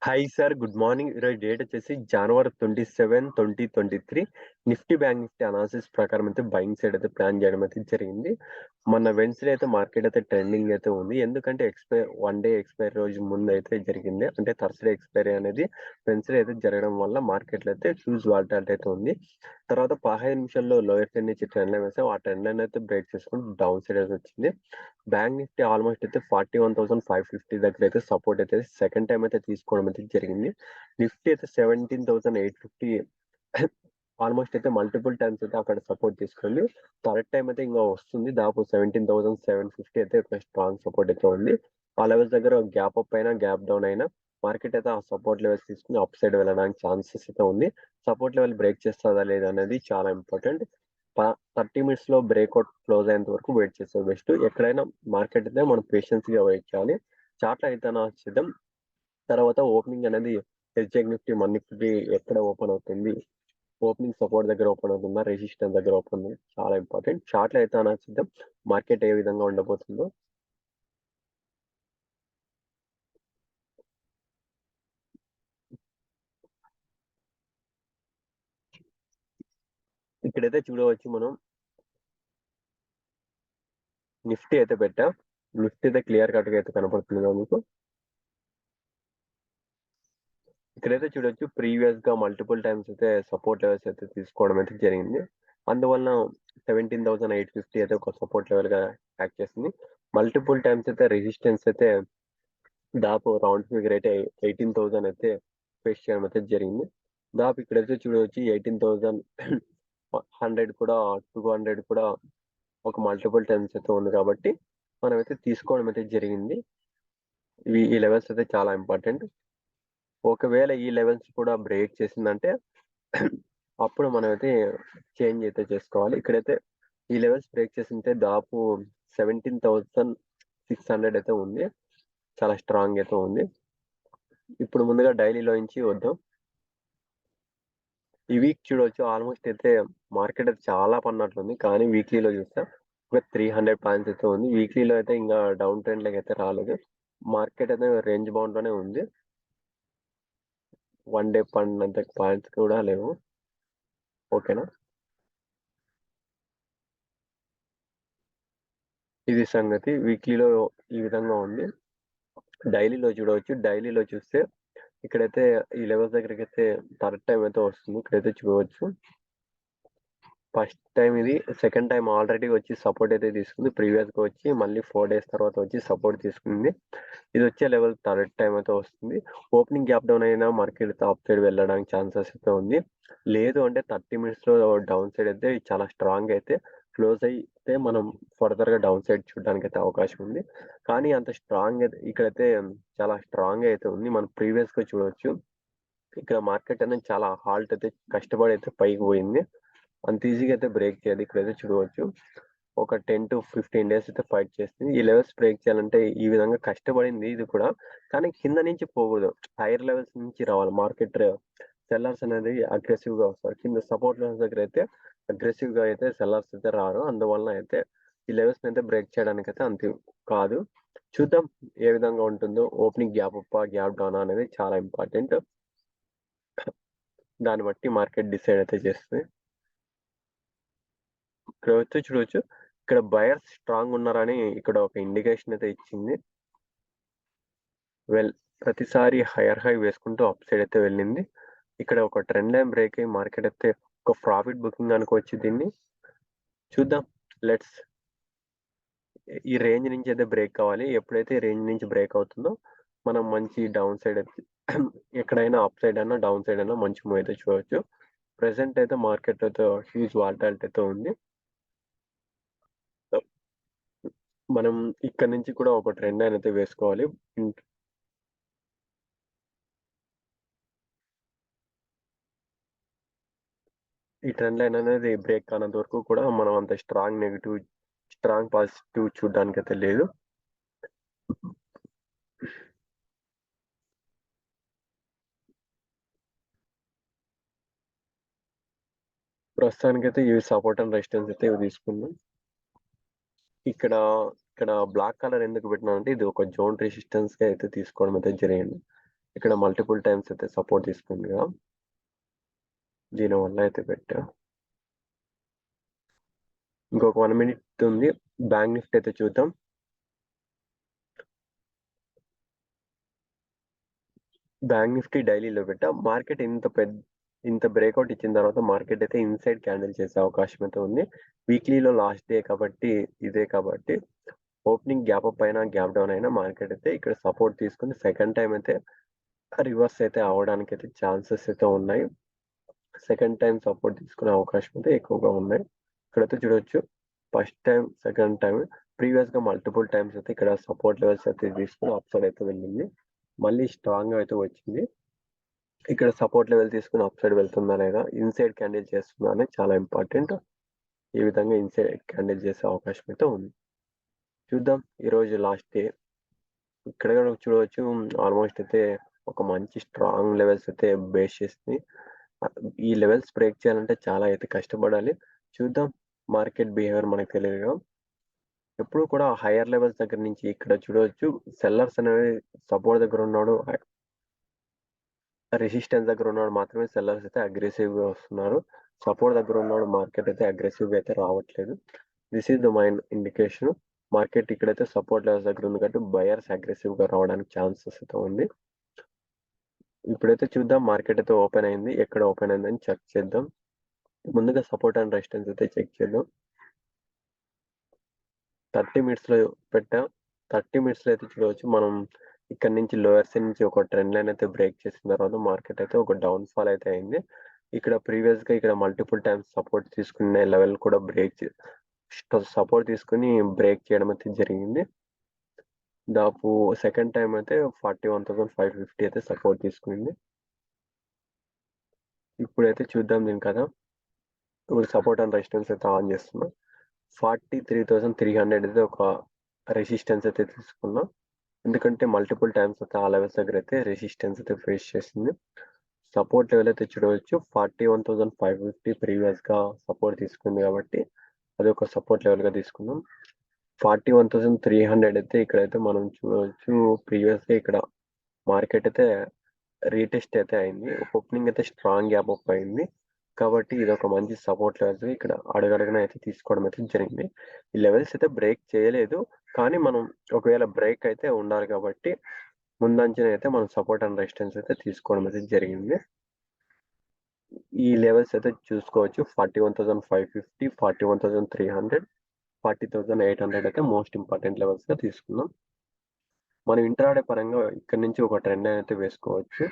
Hi sir, good morning. ఈరోజు date వచ్చేసి జనవరి 27, 2023. Nifty bank Nifty analysis ప్రకారం అయితే బయింగ్ సైడ్ అయితే ప్లాన్ చేయడం అయితే జరిగింది. మన వెన్స్డే అయితే మార్కెట్ అయితే ట్రెండింగ్ అయితే ఉంది. ఎందుకంటే వన్ డే ఎక్స్పైరీ రోజు ముందు అయితే జరిగింది. అంటే థర్స్డే ఎక్స్పైరీ అనేది వెన్స్డే అయితే జరగడం వల్ల మార్కెట్లో అయితే హ్యూజ్ వాలటాలిటీ అయితే ఉంది. తర్వాత 15 నిమిషాల్లో లోయర్ ట్రెండ్ నుంచి ట్రెండ్ లైన్ వేసాం. ఆ ట్రెండ్ లైన్ అయితే బ్రేక్ చేసుకుని డౌన్ సైడ్ అయితే వచ్చింది. బ్యాంక్ నిఫ్టీ ఆల్మోస్ట్ అయితే 41,550 దగ్గర అయితే సపోర్ట్ అయితే సెకండ్ టైం అయితే తీసుకోవడం అయితే జరిగింది. నిఫ్టీ అయితే 17,850 ఆల్మోస్ట్ అయితే మల్టిపుల్ టైమ్స్ అయితే అక్కడ సపోర్ట్ తీసుకుంది. థర్డ్ టైం అయితే ఇంకా వస్తుంది. దాదాపు 17,750 అయితే ఒక స్ట్రాంగ్ సపోర్ట్ అయితే ఉంది. ఆ లెవెల్స్ దగ్గర గ్యాప్ అప్ అయినా గ్యాప్ డౌన్ అయినా మార్కెట్ అయితే ఆ సపోర్ట్ లెవెల్స్ తీసుకుని అప్ సైడ్ వెళ్ళడానికి ఛాన్సెస్ అయితే ఉంది. సపోర్ట్ లెవెల్ బ్రేక్ చేస్తుందా లేదా అనేది చాలా ఇంపార్టెంట్. 30 మినిట్స్ లో బ్రేక్అవుట్ క్లోజ్ అయ్యేంత వరకు వెయిట్ చేస్తే బెస్ట్. ఎక్కడైనా మార్కెట్ అయితే మనం పేషెన్స్ గా వెయిట్ చేయాలి. చార్ట్ అయితే సిద్ధం. తర్వాత ఓపెనింగ్ అనేది ఎస్జెక్ నిఫ్టీ మన నిఫ్టీ ఎక్కడ ఓపెన్ అవుతుంది, ఓపెనింగ్ సపోర్ట్ దగ్గర ఓపెన్ అవుతుందా, రెసిస్టెన్స్ దగ్గర ఓపెన్ అవుతుంది, చాలా ఇంపార్టెంట్. చార్ట్ అయితే సిద్ధం. మార్కెట్ ఏ విధంగా ఉండబోతుందో ఇక్కడైతే చూడవచ్చు. మనం నిఫ్టీ అయితే పెట్టాం. నిఫ్టీ అయితే క్లియర్ కట్ గా అయితే కనపడుతుంది కదా మీకు. ఇక్కడైతే చూడొచ్చు, ప్రీవియస్ గా మల్టిపుల్ టైమ్స్ అయితే సపోర్ట్ లెవెల్స్ అయితే తీసుకోవడం అయితే జరిగింది. అందువల్ల 17,850 అయితే ఒక సపోర్ట్ లెవెల్ గా యాక్ట్ చేసింది. మల్టిపుల్ టైమ్స్ అయితే రెసిస్టెన్స్ అయితే దాదాపు రౌండ్ ఫిగర్ అయితే 18,000 అయితే ఫేస్ చేయడం అయితే జరిగింది. దాదాపు ఇక్కడైతే చూడవచ్చు 18,100 కూడా 200 కూడా ఒక మల్టిపుల్ టైమ్స్ అయితే ఉంది కాబట్టి మనమైతే తీసుకోవడం అయితే జరిగింది. ఈ లెవెల్స్ అయితే చాలా ఇంపార్టెంట్. ఒకవేళ ఈ లెవెల్స్ కూడా బ్రేక్ చేసిందంటే అప్పుడు మనమైతే చేంజ్ అయితే చేసుకోవాలి. ఇక్కడైతే ఈ లెవెల్స్ బ్రేక్ చేసింటే దాదాపు 17,600 అయితే ఉంది. చాలా స్ట్రాంగ్ అయితే ఉంది. ఇప్పుడు ముందుగా డైలీలో నుంచి వద్దాం. ఈ వీక్ చూడవచ్చు, ఆల్మోస్ట్ అయితే మార్కెట్ అయితే చాలా పడినట్లుంది. కానీ వీక్లీలో చూస్తే ఒక 300 పాయింట్స్ అయితే ఉంది. వీక్లీలో అయితే ఇంకా డౌన్ ట్రెండ్ లకి అయితే రాలేదు. మార్కెట్ అయితే రేంజ్ బౌండ్ లోనే ఉంది. వన్ డే పడినంత పాయింట్స్ కూడా లేవు. ఓకేనా, ఇది సంగతి. వీక్లీలో ఈ విధంగా ఉంది. డైలీలో చూడవచ్చు. డైలీలో చూస్తే ఇక్కడైతే ఈ లెవెల్స్ దగ్గరికి అయితే థర్డ్ టైం అయితే వస్తుంది. ఇక్కడైతే చూడవచ్చు. ఫస్ట్ టైం ఇది, సెకండ్ టైం ఆల్రెడీ వచ్చి సపోర్ట్ అయితే తీసుకుంది. ప్రీవియస్ గా వచ్చి మళ్ళీ 4 days తర్వాత వచ్చి సపోర్ట్ తీసుకుంది. ఇది వచ్చే లెవెల్ థర్డ్ టైం అయితే వస్తుంది. ఓపెనింగ్ గ్యాప్ డౌన్ అయినా మార్కెట్ అప్ సైడ్ వెళ్ళడానికి ఛాన్సెస్ అయితే ఉంది. లేదు అంటే 30 మినిట్స్ లో డౌన్ సైడ్ అయితే చాలా స్ట్రాంగ్ అయితే క్లోజ్ అయితే మనం ఫర్దర్ గా డౌన్ సైడ్ చూడడానికి అయితే అవకాశం ఉంది. కానీ అంత స్ట్రాంగ్ అయితే ఇక్కడైతే చాలా స్ట్రాంగ్ అయితే ఉంది. మనం ప్రీవియస్ గా చూడవచ్చు. ఇక్కడ మార్కెట్ అనేది చాలా హాల్ట్ అయితే కష్టపడి అయితే పైకి పోయింది. అంత ఈజీగా అయితే బ్రేక్ చేయాలి. ఇక్కడైతే చూడవచ్చు, ఒక 10 to 15 days అయితే ఫైట్ చేస్తుంది. ఈ లెవెల్స్ బ్రేక్ చేయాలంటే ఈ విధంగా కష్టపడింది ఇది కూడా. కానీ కింద నుంచి పోకూడదు, హైయర్ లెవెల్స్ నుంచి రావాలి. మార్కెట్ సెల్లర్స్ అనేది అగ్రెసివ్ గా వస్తారు. కింద సపోర్ట్ లెవెల్స్ దగ్గర అయితే అగ్రెసివ్ గా అయితే సెల్లర్స్ అయితే రారు. అందువల్ల అయితే ఈ లెవెల్స్ అయితే బ్రేక్ చేయడానికి అయితే అంత కాదు. చూద్దాం ఏ విధంగా ఉంటుందో. Opening gap up gap down అనేది చాలా ఇంపార్టెంట్. దాన్ని బట్టి మార్కెట్ డిసైడ్ అయితే చేస్తుంది. ఇక్కడ వచ్చి చూడవచ్చు, ఇక్కడ బయర్స్ స్ట్రాంగ్ ఉన్నారని ఇక్కడ ఒక ఇండికేషన్ అయితే ఇచ్చింది. ప్రతిసారి హైయర్ హై వేసుకుంటూ అప్ సైడ్ అయితే వెళ్ళింది. ఇక్కడ ఒక ట్రెండ్ లైన్ బ్రేక్ అయ్యి మార్కెట్ అయితే ఒక ప్రాఫిట్ బుకింగ్ అనుకోవచ్చు దీన్ని. చూద్దాం. లెట్స్ ఈ రేంజ్ నుంచి అయితే బ్రేక్ కావాలి. ఎప్పుడైతే రేంజ్ నుంచి బ్రేక్ అవుతుందో మనం మంచి డౌన్ సైడ్ అయితే ఎక్కడైనా అప్ సైడ్ అయినా డౌన్ సైడ్ అయినా మంచి మూవ్ అయితే చూడవచ్చు. ప్రెసెంట్ అయితే మార్కెట్ అయితే హ్యూజ్ వాలటాలిటీ అయితే ఉంది. మనం ఇక్కడ నుంచి కూడా ఒక ట్రెండ్ లైన్ అయితే వేసుకోవాలి. ఈ ట్రెండ్ లైన్ అనేది బ్రేక్ కానంత వరకు కూడా మనం అంత స్ట్రాంగ్ పాజిటివ్ చూడడానికి అయితే లేదు. ప్రస్తుతానికైతే ఇవి సపోర్ట్ అండ్ రెసిస్టెన్స్ అయితే ఇవి తీసుకుందాం. ఇక్కడ ఇక్కడ బ్లాక్ కలర్ ఎందుకు పెట్టినా అంటే ఇది ఒక జోన్ రెసిస్టెన్స్ గా అయితే తీసుకోవడం అయితే జరిగింది. ఇక్కడ మల్టిపుల్ టైమ్స్ అయితే సపోర్ట్ తీసుకుంది కదా, దీనివల్ల అయితే పెట్టా. ఇంకొక 1 minute ఉంది. బ్యాంక్ నిఫ్టీ అయితే చూద్దాం. బ్యాంక్ నిఫ్టీ డైలీలో పెట్టా. మార్కెట్ ఇంత బ్రేక్అవుట్ ఇచ్చిన తర్వాత మార్కెట్ అయితే ఇన్సైడ్ క్యాండిల్ చేసే అవకాశం అయితే ఉంది. వీక్లీలో లాస్ట్ డే కాబట్టి ఇదే కాబట్టి ఓపెనింగ్ గ్యాప్ అప్ అయినా గ్యాప్ డౌన్ అయినా మార్కెట్ అయితే ఇక్కడ సపోర్ట్ తీసుకుని సెకండ్ టైం అయితే రివర్స్ అయితే అవడానికి అయితే ఛాన్సెస్ అయితే ఉన్నాయి. సెకండ్ టైం సపోర్ట్ తీసుకునే అవకాశం అయితే ఎక్కువగా ఉన్నాయి. ఇక్కడైతే చూడొచ్చు first time second time previous గా మల్టిపుల్ టైమ్స్ అయితే ఇక్కడ సపోర్ట్ లెవెల్స్ అయితే తీసుకుని అప్ సైడ్ అయితే వెళ్ళింది. మళ్ళీ స్ట్రాంగ్ గా అయితే వచ్చింది. ఇక్కడ సపోర్ట్ లెవెల్ తీసుకుని అప్ సైడ్ వెళ్తుందా లేదా, ఇన్సైడ్ క్యాండిల్ చేస్తుందా అనేది చాలా ఇంపార్టెంట్. ఈ విధంగా ఇన్సైడ్ క్యాండిల్ చేసే అవకాశం అయితే ఉంది. చూద్దాం. ఈరోజు లాస్ట్ డే. ఇక్కడ కూడా చూడవచ్చు ఆల్మోస్ట్ అయితే ఒక మంచి స్ట్రాంగ్ లెవెల్స్ అయితే బేస్ చేస్తుంది. ఈ లెవెల్స్ బ్రేక్ చేయాలంటే చాలా అయితే కష్టపడాలి. చూద్దాం. మార్కెట్ బిహేవియర్ మనకు తెలియదు. ఎప్పుడు కూడా హైయర్ లెవెల్స్ దగ్గర నుంచి ఇక్కడ చూడవచ్చు సెల్లర్స్ అనేవి సపోర్ట్ దగ్గర ఉన్నాడు, రెసిస్టెన్స్ దగ్గర ఉన్నాడు మాత్రమే సెల్లర్స్ అయితే అగ్రెసివ్ గా వస్తున్నారు. సపోర్ట్ దగ్గర ఉన్నాడు మార్కెట్ అయితే అగ్రెసివ్ గా అయితే రావట్లేదు. This is the main indication. Market ఇక్కడైతే సపోర్ట్ లెవెల్స్ దగ్గర ఉంది కాబట్టి బయర్స్ అగ్రెసివ్ గా రావడానికి ఛాన్సెస్ అయితే ఉంది. ఇప్పుడైతే చూద్దాం. మార్కెట్ అయితే ఓపెన్ అయింది. ఎక్కడ ఓపెన్ అయిందని చెక్ చేద్దాం. ముందుగా సపోర్ట్ అండ్ రెసిస్టెన్స్ అయితే చెక్ చేద్దాం. 30 minutes లో పెట్టాం. 30 minutes లో అయితే చూడవచ్చు మనం ఇక్కడ నుంచి లోయర్స్ నుంచి ఒక ట్రెండ్ లైన్ అయితే బ్రేక్ చేసిన తర్వాత మార్కెట్ అయితే ఒక డౌన్ ఫాల్ అయితే అయింది. ఇక్కడ ప్రీవియస్ గా ఇక్కడ మల్టిపుల్ టైమ్స్ సపోర్ట్ తీసుకునే లెవెల్ కూడా సపోర్ట్ తీసుకుని బ్రేక్ చేయడం అయితే జరిగింది. దాపు సెకండ్ టైం అయితే 41,550 అయితే సపోర్ట్ తీసుకుంది. ఇప్పుడైతే చూద్దాం దీని కదా. ఇప్పుడు సపోర్ట్ అండ్ రెసిస్టెన్స్ అయితే ఆన్ చేస్తున్నాం. 43,300 అయితే ఒక రెసిస్టెన్స్ అయితే తీసుకున్నాం. ఎందుకంటే మల్టిపుల్ టైమ్స్ అయితే ఆ లెవెల్స్ దగ్గర అయితే రెసిస్టెన్స్ అయితే ఫేస్ చేసింది. సపోర్ట్ లెవెల్ అయితే చూడవచ్చు 41,550 ప్రీవియస్ గా సపోర్ట్ తీసుకుంది కాబట్టి అది ఒక సపోర్ట్ లెవెల్ గా తీసుకున్నాం. 41,300 అయితే ఇక్కడైతే మనం చూడవచ్చు ప్రీవియస్ గా ఇక్కడ మార్కెట్ అయితే రీటెస్ట్ అయితే అయింది. ఓపెనింగ్ అయితే స్ట్రాంగ్ గ్యాప్ అప్ అయింది కాబట్టి ఇది ఒక మంచి సపోర్ట్ లెవెల్స్ ఇక్కడ అడుగడుగున అయితే తీసుకోవడం అయితే జరిగింది. ఈ లెవెల్స్ అయితే బ్రేక్ చేయలేదు కానీ మనం ఒకవేళ బ్రేక్ అయితే ఉండాలి కాబట్టి ముందంచన అయితే మనం సపోర్ట్ అండ్ రెసిస్టెన్స్ అయితే తీసుకోవడం అయితే జరిగింది. ఈ లెవెల్స్ అయితే చూసుకోవచ్చు 41,550, 41,300, 40,800 అయితే మోస్ట్ ఇంపార్టెంట్ లెవెల్స్ గా తీసుకున్నాం. మనం ఇంట్రాడే పరంగా ఇక్కడ నుంచి ఒక ట్రెండ్ అయితే వేసుకోవచ్చు.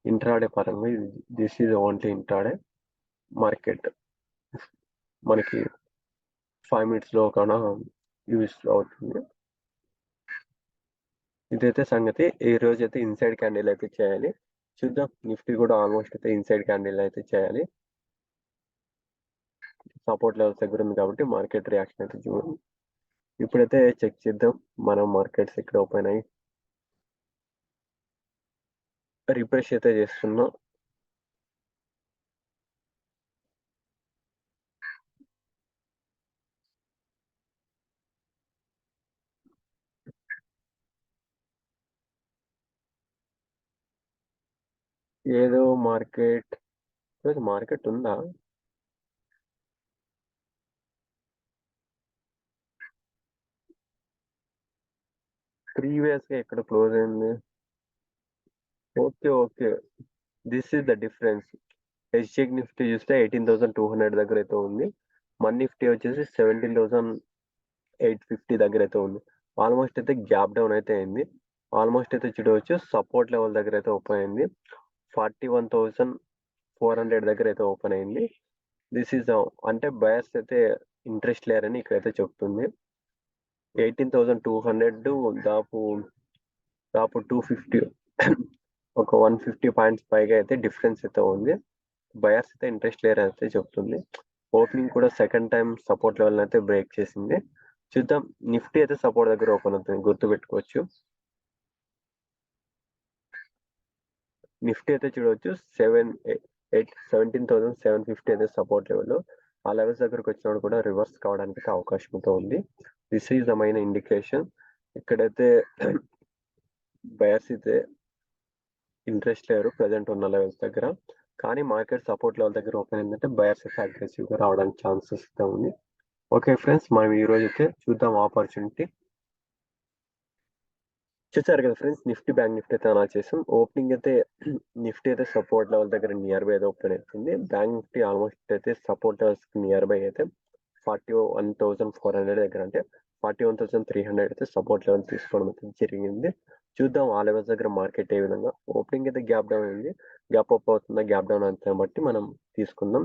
ఇంట్రాడే పరంగా this is only intraday market మనకి 5 minutes లో కన్నా యూస్ అవుతుంది. ఇదైతే సంగతి. ఈ రోజు అయితే ఇన్సైడ్ క్యాండిల్ అయితే చేయాలి. చూద్దాం. నిఫ్టీ కూడా ఆల్మోస్ట్ అయితే ఇన్సైడ్ క్యాండిల్ అయితే చేయాలి. సపోర్ట్ లెవెల్స్ దగ్గర ఉంది కాబట్టి మార్కెట్ రియాక్షన్ అయితే చూడండి. ఇప్పుడైతే చెక్ చేద్దాం. మనం మార్కెట్స్ ఇక్కడ ఓపెన్ అయ్యి రిఫ్రెష్ అయితే చేస్తున్నాం. ఏదో మార్కెట్ ఈరోజు మార్కెట్ ఉందా? ప్రీవియస్ గా ఎక్కడ క్లోజ్ అయింది? Okay. This is the difference. హెచ్జెక్ నిఫ్టీ చూస్తే 18,200 దగ్గర అయితే ఉంది. మన్ నిఫ్టీ వచ్చేసి 17,850 దగ్గర అయితే ఉంది. ఆల్మోస్ట్ అయితే గ్యాప్ డౌన్ అయితే అయింది. ఆల్మోస్ట్ అయితే చూడవచ్చు సపోర్ట్ లెవెల్ దగ్గర అయితే ఓపెన్ అయింది. 41,400 దగ్గర అయితే ఓపెన్ అయింది. దిస్ ఈజ్ అంటే బయర్స్ అయితే ఇంట్రెస్ట్ లేరని ఇక్కడైతే చెప్తుంది. 18,200 దాపు 250 ఒక 150 పాయింట్స్ పైగా అయితే డిఫరెన్స్ అయితే ఉంది. బయర్స్ అయితే ఇంట్రెస్ట్ లేరు అయితే చెప్తుంది. ఓపెనింగ్ కూడా సెకండ్ టైం సపోర్ట్ లెవెల్ అయితే బ్రేక్ చేసింది. చూద్దాం. నిఫ్టీ అయితే సపోర్ట్ దగ్గర ఓపెన్ అవుతుంది, గుర్తుపెట్టుకోవచ్చు. నిఫ్టీ అయితే చూడవచ్చు 17,750 అయితే సపోర్ట్ లెవెల్. ఆ లెవెల్స్ దగ్గరకు వచ్చినప్పుడు కూడా రివర్స్ కావడానికి అయితే అవకాశం అయితే ఉంది. This is the main indication. ఇక్కడైతే బయర్స్ అయితే ఇంట్రెస్ట్ లేరు ప్రజెంట్ ఉన్న లెవెల్స్ దగ్గర. కానీ మార్కెట్ సపోర్ట్ లెవెల్ దగ్గర ఓపెన్ అయిందంటే బయర్స్ అయితే అగ్రెసివ్గా రావడానికి ఛాన్సెస్ అయితే ఉంది. ఓకే ఫ్రెండ్స్, మనం ఈ రోజు అయితే చూద్దాం ఆపర్చునిటీ. చూసారు కదా ఫ్రెండ్స్, నిఫ్టీ బ్యాంక్ నిఫ్టీ అయితే అలా చేసాం. ఓపెనింగ్ అయితే నిఫ్టీ అయితే సపోర్ట్ లెవెల్ దగ్గర నియర్ బై అయితే ఓపెన్ అవుతుంది. బ్యాంక్ నిఫ్టీ ఆల్మోస్ట్ అయితే సపోర్ట్ లెవెల్స్ నియర్ బై అయితే 41,400 దగ్గర, అంటే 41,300 అయితే సపోర్ట్ లెవెల్ తీసుకోవడం అయితే జరిగింది. చూద్దాం ఆ లెవెల్స్ దగ్గర మార్కెట్ ఏ విధంగా. ఓపెనింగ్ అయితే గ్యాప్ డౌన్ అయింది, గ్యాప్ అప్ అవుతుందా గ్యాప్ డౌన్ అంతా బట్టి మనం తీసుకుందాం.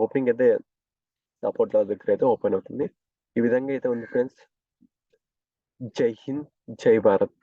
ఓపెనింగ్ అయితే సపోర్ట్ లెవెల్ దగ్గర అయితే ఓపెన్ అవుతుంది. ఈ విధంగా అయితే ఉంది ఫ్రెండ్స్. జై హింద్, జై భారత్.